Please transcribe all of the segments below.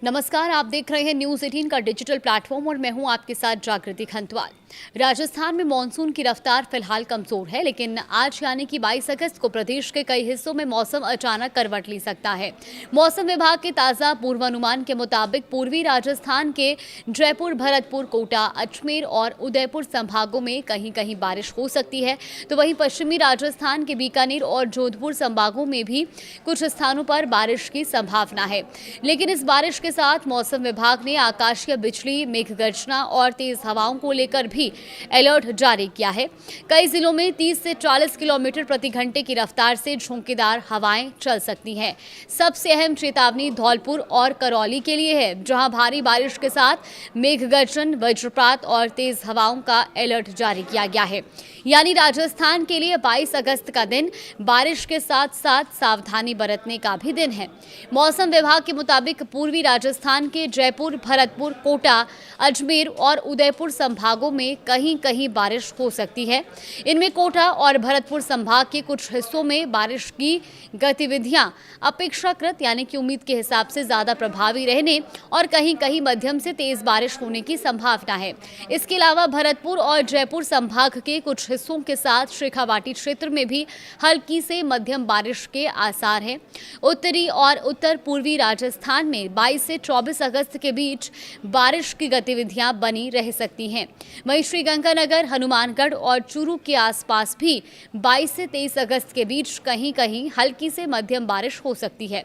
नमस्कार, आप देख रहे हैं न्यूज 18 का डिजिटल प्लेटफॉर्म और मैं हूं आपके साथ जागृति खंतवाल। राजस्थान में मानसून की रफ्तार फिलहाल कमजोर है, लेकिन आज यानी कि 22 अगस्त को प्रदेश के कई हिस्सों में मौसम अचानक करवट ले सकता है। मौसम विभाग के ताजा पूर्वानुमान के मुताबिक पूर्वी राजस्थान के जयपुर, भरतपुर, कोटा, अजमेर और उदयपुर संभागों में कहीं कहीं बारिश हो सकती है, तो वहीं पश्चिमी राजस्थान के बीकानेर और जोधपुर संभागों में भी कुछ स्थानों पर बारिश की संभावना है। लेकिन इस बारिश के साथ मौसम विभाग ने आकाशीय बिजली, मेघ गर्जना और तेज हवाओं को लेकर भी अलर्ट जारी किया है। कई जिलों में 30 से 40 किलोमीटर प्रति घंटे की रफ्तार से झोंकेदार हवाएं चल सकती हैं। सबसे अहम चेतावनी धौलपुर और करौली के लिए है, जहां भारी बारिश के साथ मेघ गर्जन, वज्रपात और तेज हवाओं का अलर्ट जारी किया गया है। यानी राजस्थान के लिए 22 अगस्त का दिन बारिश के साथ साथ सावधानी बरतने का भी दिन है। मौसम विभाग के मुताबिक पूर्वी राजस्थान के जयपुर, भरतपुर, कोटा, अजमेर और उदयपुर संभागों में कहीं कहीं बारिश हो सकती है। इनमें कोटा और भरतपुर संभाग के कुछ हिस्सों में बारिश की गतिविधियां अपेक्षाकृत यानी कि उम्मीद के हिसाब से ज्यादा प्रभावी रहने और कहीं कहीं मध्यम से तेज बारिश होने की संभावना है। इसके अलावा भरतपुर और जयपुर संभाग के कुछ हिस्सों के साथ शेखावाटी क्षेत्र में भी हल्की से मध्यम बारिश के आसार हैं। उत्तरी और उत्तर पूर्वी राजस्थान में 22 से 24 अगस्त के बीच बारिश की गतिविधियां बनी रह सकती हैं। वहीं श्रीगंगानगर, हनुमानगढ़ और चूरू के आसपास भी 22 से 23 अगस्त के बीच कहीं कहीं हल्की से मध्यम बारिश हो सकती है।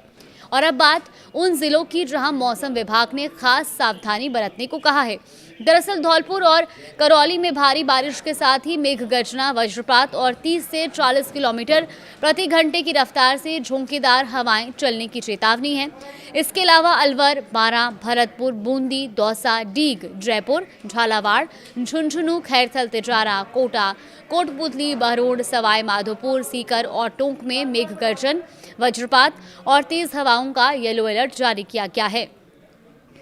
और अब बात उन जिलों की जहां मौसम विभाग ने खास सावधानी बरतने को कहा है। दरअसल धौलपुर और करौली में भारी बारिश के साथ ही मेघ गर्जना, वज्रपात और 30 से 40 किलोमीटर प्रति घंटे की रफ्तार से झोंकेदार हवाएं चलने की चेतावनी है। इसके अलावा अलवर, बारां, भरतपुर, बूंदी, दौसा, डीग, जयपुर, झालावाड़, झुंझुनू, खैरथल, तिजारा, कोटा, कोटपुतली, बहरोड, सवाई माधोपुर, सीकर और टोंक में मेघ गर्जन, वज्रपात और तेज हवाओं का येलो अलर्ट जारी किया गया है।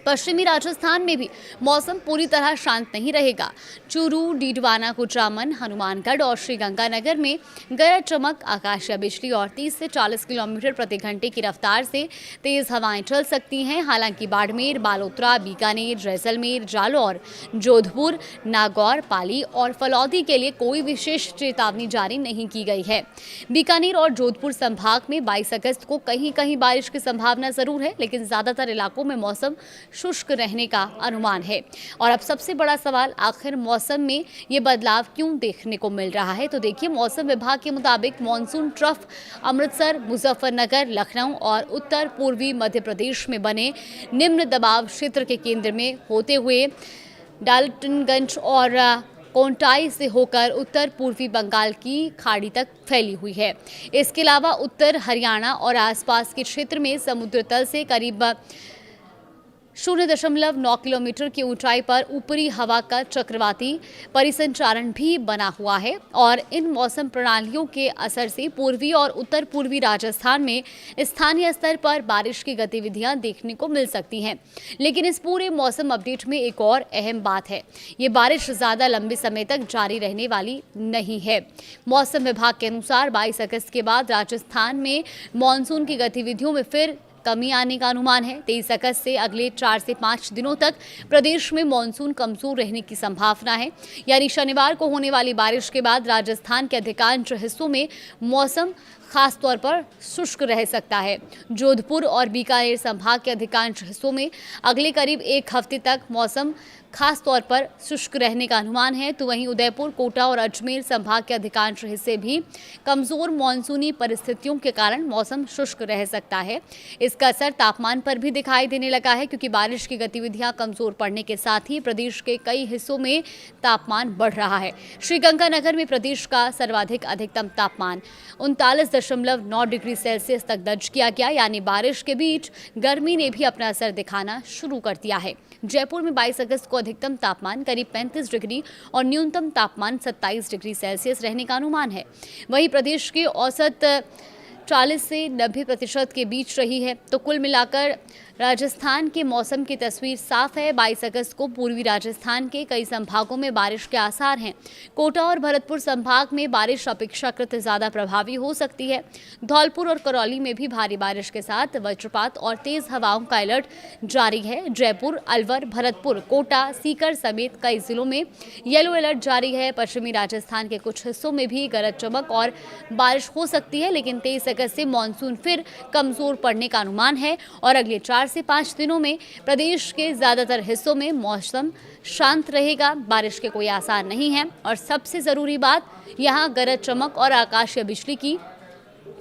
पश्चिमी राजस्थान में भी मौसम पूरी तरह शांत नहीं रहेगा। चूरू, डीडवाना, कुचामन, हनुमानगढ़ और श्रीगंगानगर में गरज चमक, आकाशीय बिजली और 30 से 40 किलोमीटर प्रति घंटे की रफ्तार से तेज हवाएं चल सकती हैं। हालांकि बाड़मेर, बालोतरा, बीकानेर, जैसलमेर, जालौर, जोधपुर, नागौर, पाली और फलौदी के लिए कोई विशेष चेतावनी जारी नहीं की गई है। बीकानेर और जोधपुर संभाग में 22 अगस्त को कहीं कहीं बारिश की संभावना जरूर है, लेकिन ज्यादातर इलाकों में मौसम शुष्क रहने का अनुमान है। और अब सबसे बड़ा सवाल, आखिर मौसम में ये बदलाव क्यों देखने को मिल रहा है? तो देखिए, मौसम विभाग के मुताबिक मानसून ट्रफ अमृतसर, मुजफ्फरनगर, लखनऊ और उत्तर पूर्वी मध्य प्रदेश में बने निम्न दबाव क्षेत्र के केंद्र में होते हुए डाल्टनगंज और कोंटाई से होकर उत्तर पूर्वी बंगाल की खाड़ी तक फैली हुई है। इसके अलावा उत्तर हरियाणा और आसपास के क्षेत्र में समुद्र तल से करीब 0.9 किलोमीटर की ऊंचाई पर ऊपरी हवा का चक्रवाती परिसंचारण भी बना हुआ है और इन मौसम प्रणालियों के असर से पूर्वी और उत्तर पूर्वी राजस्थान में स्थानीय स्तर पर बारिश की गतिविधियां देखने को मिल सकती हैं। लेकिन इस पूरे मौसम अपडेट में एक और अहम बात है, ये बारिश ज़्यादा लंबे समय तक जारी रहने वाली नहीं है। मौसम विभाग के अनुसार 22 अगस्त के बाद राजस्थान में मानसून की गतिविधियों में फिर कमी आने का अनुमान है। 23 अगस्त से अगले 4 से 5 दिनों तक प्रदेश में मानसून कमजोर रहने की संभावना है। यानी शनिवार को होने वाली बारिश के बाद राजस्थान के अधिकांश हिस्सों में मौसम खास तौर पर शुष्क रह सकता है। जोधपुर और बीकानेर संभाग के अधिकांश हिस्सों में अगले करीब एक हफ्ते तक मौसम खास तौर पर शुष्क रहने का अनुमान है, तो वहीं उदयपुर, कोटा और अजमेर संभाग के अधिकांश हिस्से भी कमजोर मानसूनी परिस्थितियों के कारण मौसम शुष्क रह सकता है। इसका असर तापमान पर भी दिखाई देने लगा है, क्योंकि बारिश की गतिविधियां कमजोर पड़ने के साथ ही प्रदेश के कई हिस्सों में तापमान बढ़ रहा है। श्रीगंगानगर में प्रदेश का सर्वाधिक अधिकतम तापमान 39.9 डिग्री सेल्सियस तक दर्ज किया गया। यानी बारिश के बीच गर्मी ने भी अपना असर दिखाना शुरू कर दिया है। जयपुर में 22 अगस्त को अधिकतम तापमान करीब 35 डिग्री और न्यूनतम तापमान 27 डिग्री सेल्सियस रहने का अनुमान है। वहीं प्रदेश की औसत 40 से 90% के बीच रही है। तो कुल मिलाकर राजस्थान के मौसम की तस्वीर साफ है। 22 अगस्त को पूर्वी राजस्थान के कई संभागों में बारिश के आसार हैं। कोटा और भरतपुर संभाग में बारिश अपेक्षाकृत ज्यादा प्रभावी हो सकती है। धौलपुर और करौली में भी भारी बारिश के साथ वज्रपात और तेज हवाओं का अलर्ट जारी है। जयपुर, अलवर, भरतपुर, कोटा, सीकर समेत कई जिलों में येलो अलर्ट जारी है। पश्चिमी राजस्थान के कुछ हिस्सों में भी गरज चमक और बारिश हो सकती है, लेकिन 23 अगस्त से मानसून फिर कमजोर पड़ने का अनुमान है और अगले 4 से 5 दिनों में प्रदेश के ज्यादातर हिस्सों में मौसम शांत रहेगा। बारिश के कोई आसार नहीं है और सबसे जरूरी बात, यहाँ गरज चमक और आकाशीय बिजली की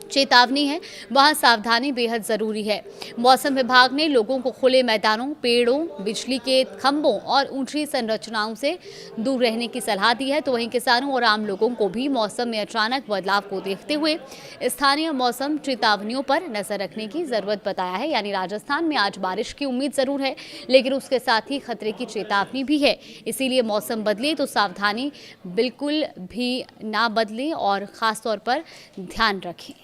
चेतावनी है, वहां सावधानी बेहद जरूरी है। मौसम विभाग ने लोगों को खुले मैदानों, पेड़ों, बिजली के खंभों और ऊंची संरचनाओं से दूर रहने की सलाह दी है। तो वहीं किसानों और आम लोगों को भी मौसम में अचानक बदलाव को देखते हुए स्थानीय मौसम चेतावनियों पर नजर रखने की जरूरत बताया है। यानी राजस्थान में आज बारिश की उम्मीद जरूर है, लेकिन उसके साथ ही खतरे की चेतावनी भी है। इसीलिए मौसम बदले तो सावधानी बिल्कुल भी ना बदले और खास तौर पर ध्यान रखें।